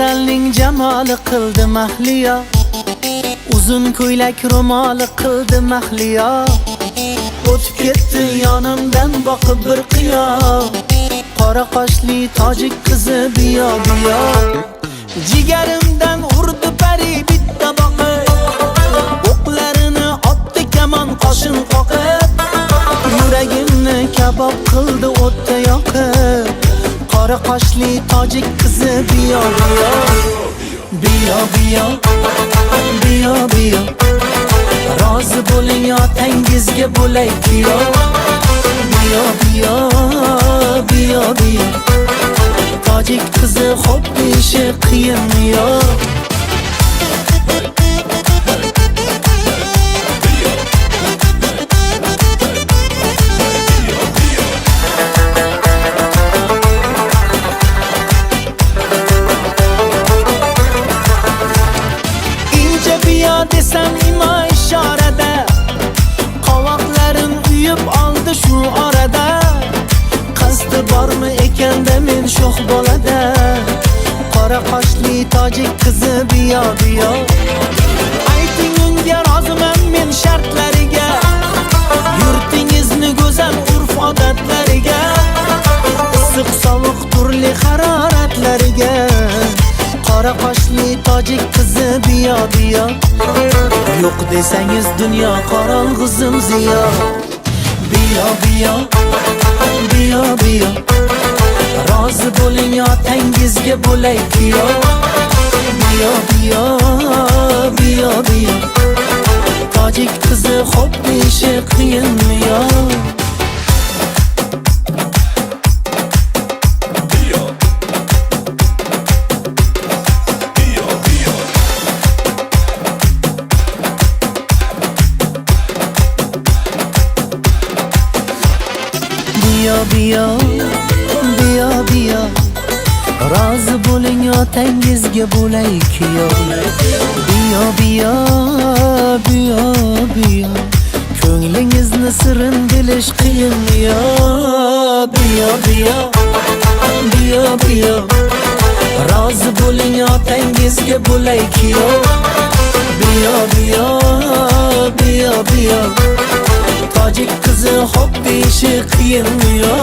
go'zalning jamoli qildi mahliyo, uzun ko'ylak ro'moli qildi mahliyo. O'tib ketdi yonimdan boqib bir qiyo, qora qoshli tojik qizi biyo biyo. Jigarimdan urdi pari bitta boqib, o'qlarini otdi kamon qoshin qoqib. Yuragimni kabob qildi o'tda yoqib, qora qoshli tojik qizi biyo biyo. Biyo biyo, biyo biyo, rozi bo'ling otangizga bo'lay kiyo. Biyo biyo, biyo biyo, tojik qizi xo'p deyishi qiyin-yo. Desam imo ishorada, qovoqlarim uyib oldi shu orada. Qasdi bormi ekanda men sho'x bolada, qora qoshli tojik qizi biyo biyo. Ayting unga roziman men shartlariga, yurtingizni go'zal urf odatlariga, issiq sovuq turli haroratlariga. Qora qoshli tojik qizi biyo biyo, yo'q desangiz dunyo qorong'u zimziyo. Biyo biyo, biyo biyo, rozi bo'ling otangizga bo'lay kiyo. Biyo biyo, biyo biyo, tojik qizi xo'p deyishi qiyin-yo. Biyo biyo, biyo biyo, rozi bo'ling otangizga bo'lay kiyo. Biyo biyo, biyo biyo, ko'nglingizni sirin bilish qiyin-yo. Biyo biyo, biyo biyo, rozi bo'ling otangizga bo'lay kiyo. Biyo biyo, biyo biyo, tojik qizi xo'p deyishi qiyin-yo.